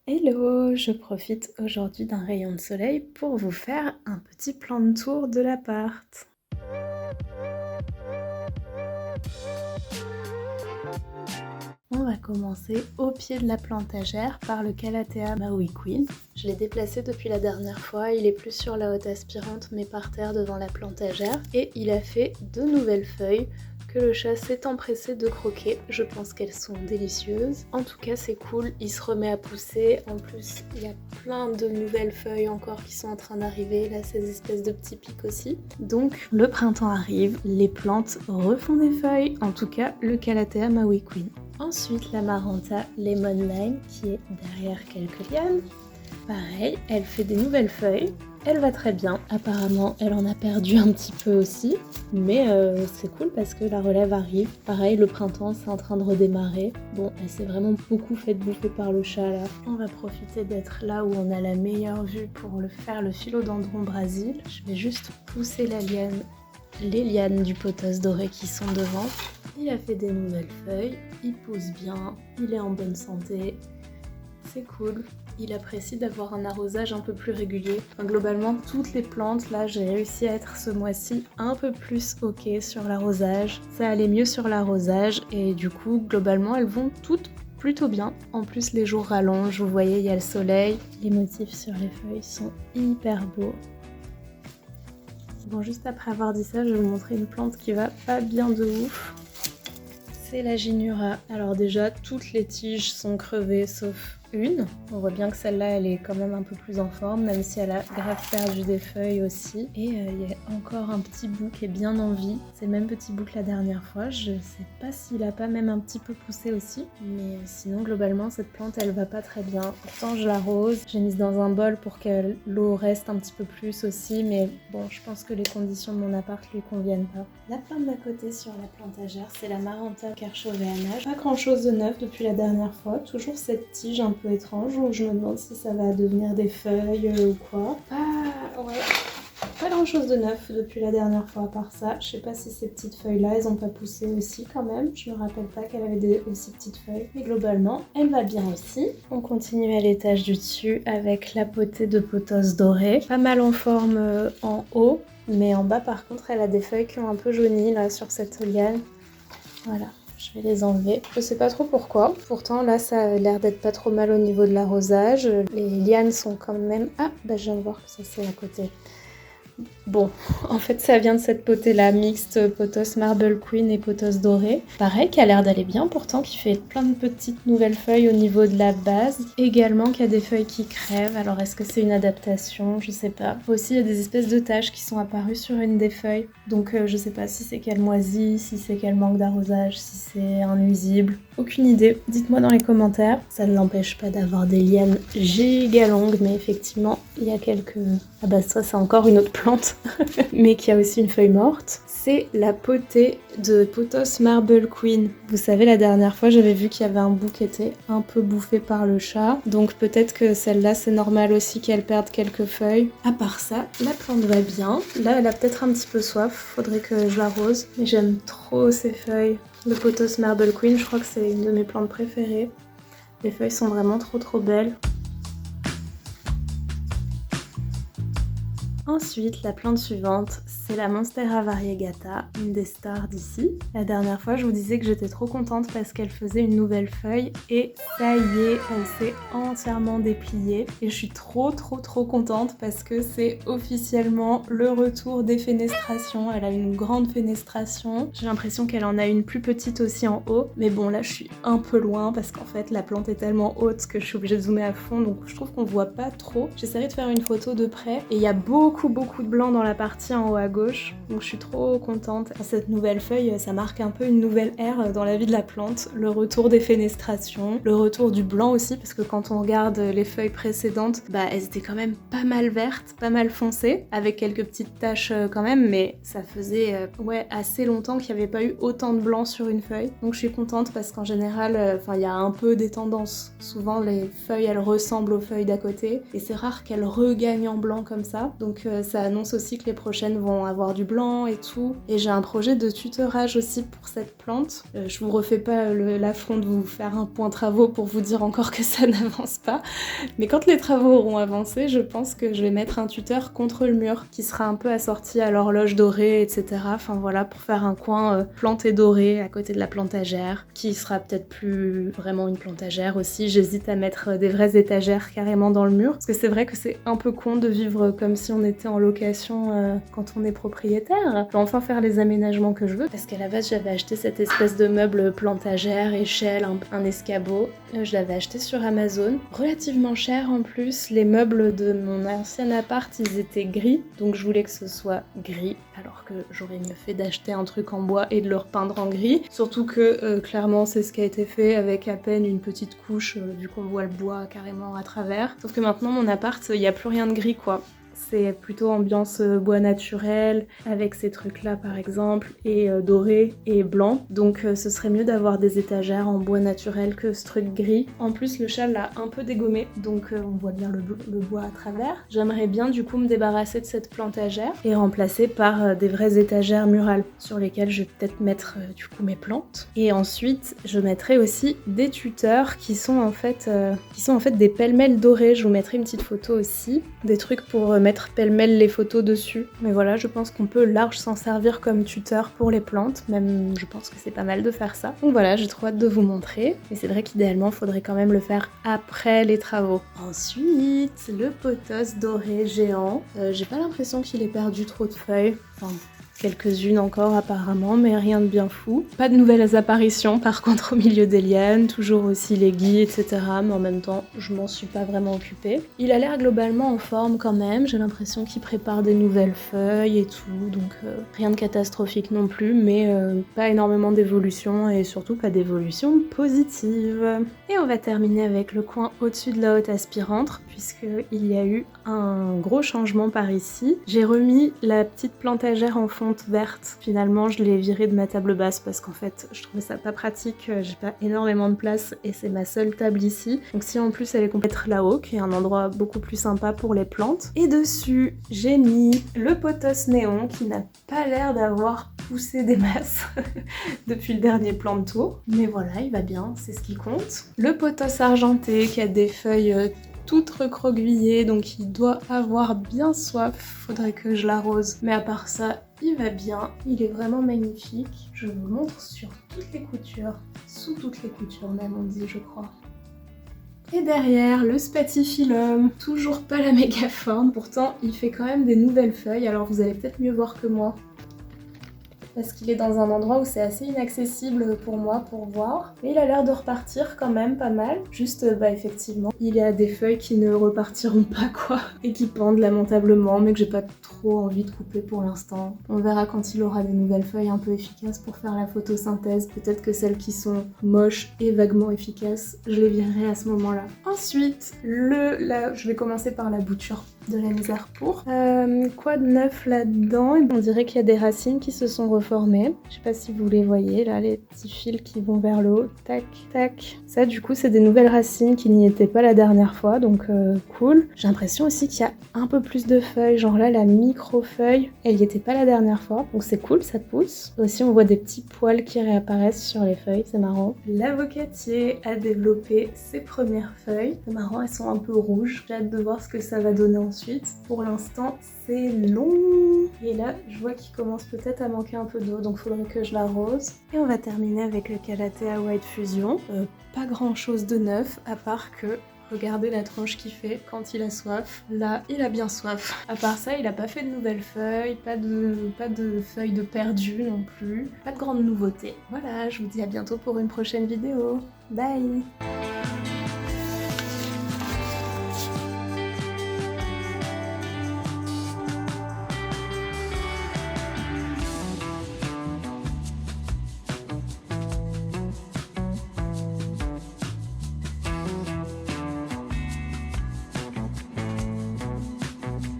Hello, je profite aujourd'hui d'un rayon de soleil pour vous faire un petit plan de tour de l'appart. On va commencer au pied de la plantagère par le Calathea Maui Queen. Je l'ai déplacé depuis la dernière fois, il est plus sur la haute aspirante mais par terre devant la plantagère et il a fait de nouvelles feuilles que le chat s'est empressé de croquer. Je pense qu'elles sont délicieuses. En tout cas c'est cool, il se remet à pousser. En plus il y a plein de nouvelles feuilles encore qui sont en train d'arriver. Là ces espèces de petits pics aussi. Donc le printemps arrive, les plantes refont des feuilles. En tout cas le Calathea Maui Queen. Ensuite, la Maranta Lemon Lime qui est derrière quelques lianes. Pareil, elle fait des nouvelles feuilles. Elle va très bien. Apparemment, elle en a perdu un petit peu aussi. Mais c'est cool parce que la relève arrive. Pareil, le printemps, c'est en train de redémarrer. Bon, elle s'est vraiment beaucoup faite bouffer par le chat là. On va profiter d'être là où on a la meilleure vue pour faire le philodendron Brésil. Je vais juste pousser les lianes du pothos doré qui sont devant. Il a fait des nouvelles feuilles, il pousse bien, il est en bonne santé, c'est cool. Il apprécie d'avoir un arrosage un peu plus régulier. Enfin, globalement, toutes les plantes, là, j'ai réussi à être ce mois-ci un peu plus ok sur l'arrosage. Ça allait mieux sur l'arrosage et du coup, globalement, elles vont toutes plutôt bien. En plus, les jours rallongent, vous voyez, il y a le soleil. Les motifs sur les feuilles sont hyper beaux. Bon, juste après avoir dit ça, je vais vous montrer une plante qui va pas bien de ouf. C'est la Ginura. Alors déjà, toutes les tiges sont crevées sauf une. On voit bien que celle-là, elle est quand même un peu plus en forme, même si elle a grave perdu des feuilles aussi. Et il y a encore un petit bout qui est bien en vie. C'est le même petit bout que la dernière fois. Je sais pas s'il a pas même un petit peu poussé aussi. Mais sinon, globalement, cette plante, elle va pas très bien. Pourtant, je l'arrose. J'ai mise dans un bol pour que l'eau reste un petit peu plus aussi. Mais bon, je pense que les conditions de mon appart lui conviennent pas. La plante d'à côté sur la plantagère, c'est la Maranta Kerchoveana. Pas grand chose de neuf depuis la dernière fois. Toujours cette tige un peu étrange où je me demande si ça va devenir des feuilles ou quoi. Pas grand chose de neuf depuis la dernière fois à part ça. Je sais pas si ces petites feuilles là elles ont pas poussé aussi quand même. Je me rappelle pas qu'elle avait des aussi petites feuilles. Mais globalement elle va bien aussi. On continue à l'étage du dessus avec la potée de pothos doré. Pas mal en forme en haut. Mais en bas par contre elle a des feuilles qui ont un peu jauni là sur cette liane. Voilà. Je vais les enlever. Je sais pas trop pourquoi. Pourtant là ça a l'air d'être pas trop mal au niveau de l'arrosage. Les lianes sont quand même... Ah bah je viens de voir que ça c'est à côté. Bon, en fait ça vient de cette potée là, mixte pothos Marble Queen et pothos doré. Pareil, qui a l'air d'aller bien pourtant, qui fait plein de petites nouvelles feuilles au niveau de la base. Également qui a des feuilles qui crèvent, alors est-ce que c'est une adaptation? Je sais pas. Aussi il y a des espèces de taches qui sont apparues sur une des feuilles. Donc je sais pas si c'est qu'elle moisit, si c'est qu'elle manque d'arrosage, si c'est un nuisible. Aucune idée, dites-moi dans les commentaires. Ça ne l'empêche pas d'avoir des lianes giga longues, mais effectivement il y a quelques... Ah bah ça c'est encore une autre plante, mais qui a aussi une feuille morte. C'est la potée de pothos Marble Queen. Vous savez, la dernière fois j'avais vu qu'il y avait un bout qui était un peu bouffé par le chat, donc peut-être que celle-là c'est normal aussi qu'elle perde quelques feuilles. À part ça, la plante va bien. Là elle a peut-être un petit peu soif, faudrait que je l'arrose, mais j'aime trop ces feuilles. Le pothos Marble Queen, je crois que c'est une de mes plantes préférées. Les feuilles sont vraiment trop belles. Ensuite, la plante suivante, c'est la Monstera variegata, une des stars d'ici. La dernière fois, je vous disais que j'étais trop contente parce qu'elle faisait une nouvelle feuille et ça y est, elle s'est entièrement dépliée. Et je suis trop contente parce que c'est officiellement le retour des fenestrations. Elle a une grande fenestration. J'ai l'impression qu'elle en a une plus petite aussi en haut. Mais bon, là, je suis un peu loin parce qu'en fait, la plante est tellement haute que je suis obligée de zoomer à fond. Donc, je trouve qu'on voit pas trop. J'essaierai de faire une photo de près. Et il y a beaucoup de blanc dans la partie en haut à gauche, donc je suis trop contente. Cette nouvelle feuille, ça marque un peu une nouvelle ère dans la vie de la plante, le retour des fenestrations, le retour du blanc aussi, parce que quand on regarde les feuilles précédentes, bah elles étaient quand même pas mal vertes, pas mal foncées, avec quelques petites taches quand même, mais ça faisait assez longtemps qu'il n'y avait pas eu autant de blanc sur une feuille, donc je suis contente parce qu'en général, il y a un peu des tendances. Souvent les feuilles elles ressemblent aux feuilles d'à côté, et c'est rare qu'elles regagnent en blanc comme ça, donc ça annonce aussi que les prochaines vont vont avoir du blanc et tout. Et j'ai un projet de tutorage aussi pour cette plante. Je vous refais pas l'affront de vous faire un point travaux pour vous dire encore que ça n'avance pas. Mais quand les travaux auront avancé, je pense que je vais mettre un tuteur contre le mur qui sera un peu assorti à l'horloge dorée, etc. Enfin voilà, pour faire un coin planté doré à côté de la plantagère, qui sera peut-être plus vraiment une plantagère aussi. J'hésite à mettre des vraies étagères carrément dans le mur, parce que c'est vrai que c'est un peu con de vivre comme si on était en location quand on est propriétaire. Je vais enfin faire les aménagements que je veux, parce qu'à la base j'avais acheté cette espèce de meuble plantagère, échelle, un escabeau. Je l'avais acheté sur Amazon, relativement cher en plus. Les meubles de mon ancien appart, ils étaient gris, donc je voulais que ce soit gris, alors que j'aurais mieux fait d'acheter un truc en bois et de le repeindre en gris. Surtout que clairement c'est ce qui a été fait avec à peine une petite couche, vu qu'on voit le bois carrément à travers. Sauf que maintenant mon appart, il n'y a plus rien de gris quoi. C'est plutôt ambiance bois naturel, avec ces trucs-là par exemple, et doré et blanc. Donc ce serait mieux d'avoir des étagères en bois naturel que ce truc gris. En plus le chat l'a un peu dégommé, donc on voit bien le bois à travers. J'aimerais bien du coup me débarrasser de cette plantagère et remplacer par des vraies étagères murales sur lesquelles je vais peut-être mettre du coup mes plantes. Et ensuite je mettrai aussi des tuteurs qui sont en fait des pêle-mêle dorés. Je vous mettrai une petite photo aussi, des trucs pour mettre pêle-mêle les photos dessus. Mais voilà, je pense qu'on peut large s'en servir comme tuteur pour les plantes. Même, je pense que c'est pas mal de faire ça. Donc voilà, j'ai trop hâte de vous montrer. Mais c'est vrai qu'idéalement, il faudrait quand même le faire après les travaux. Ensuite, le pothos doré géant. J'ai pas l'impression qu'il ait perdu trop de feuilles. Enfin, quelques-unes encore apparemment, mais rien de bien fou. Pas de nouvelles apparitions par contre au milieu des lianes, toujours aussi les gui, etc. Mais en même temps, je m'en suis pas vraiment occupée. Il a l'air globalement en forme quand même, j'ai l'impression qu'il prépare des nouvelles feuilles et tout, donc rien de catastrophique non plus, mais pas énormément d'évolution et surtout pas d'évolution positive. Et on va terminer avec le coin au-dessus de la haute aspirante, puisqu'il y a eu un gros changement par ici. J'ai remis la petite plantagère en fonte verte. Finalement, je l'ai virée de ma table basse parce qu'en fait, je trouvais ça pas pratique. J'ai pas énormément de place et c'est ma seule table ici. Donc si en plus elle est complète là-haut, qui est un endroit beaucoup plus sympa pour les plantes. Et dessus, j'ai mis le pothos néon qui n'a pas l'air d'avoir poussé des masses depuis le dernier plan de tour. Mais voilà, il va bien, c'est ce qui compte. Le pothos argenté qui a des feuilles toute recroquevillée, donc il doit avoir bien soif, faudrait que je l'arrose. Mais à part ça, il va bien, il est vraiment magnifique. Je vous montre sur toutes les coutures, sous toutes les coutures même on dit je crois. Et derrière, le spathiphyllum, toujours pas la méga forme, pourtant il fait quand même des nouvelles feuilles, alors vous allez peut-être mieux voir que moi. Parce qu'il est dans un endroit où c'est assez inaccessible pour moi pour voir. Mais il a l'air de repartir quand même pas mal. Juste, effectivement, il y a des feuilles qui ne repartiront pas quoi. Et qui pendent lamentablement, mais que j'ai pas trop envie de couper pour l'instant. On verra quand il aura des nouvelles feuilles un peu efficaces pour faire la photosynthèse. Peut-être que celles qui sont moches et vaguement efficaces, je les virerai à ce moment-là. Ensuite, je vais commencer par la bouture de la misère pour. Quoi de neuf là-dedans? On dirait qu'il y a des racines qui se sont reformées. Je sais pas si vous les voyez, là, les petits fils qui vont vers le haut. Tac, tac. Ça, du coup, c'est des nouvelles racines qui n'y étaient pas la dernière fois, donc cool. J'ai l'impression aussi qu'il y a un peu plus de feuilles. Genre là, la micro-feuille, elle y était pas la dernière fois, donc c'est cool, ça pousse. Aussi, on voit des petits poils qui réapparaissent sur les feuilles, c'est marrant. L'avocatier a développé ses premières feuilles. C'est marrant, elles sont un peu rouges. J'ai hâte de voir ce que ça va donner ensuite. Pour l'instant, c'est long. Et là, je vois qu'il commence peut-être à manquer un peu d'eau, donc faudrait que je l'arrose. Et on va terminer avec le Calathea White Fusion. Pas grand chose de neuf, à part que regardez la tronche qu'il fait quand il a soif. Là, il a bien soif. À part ça, il a pas fait de nouvelles feuilles, pas de feuilles de perdu non plus. Pas de grandes nouveautés. Voilà, je vous dis à bientôt pour une prochaine vidéo. Bye!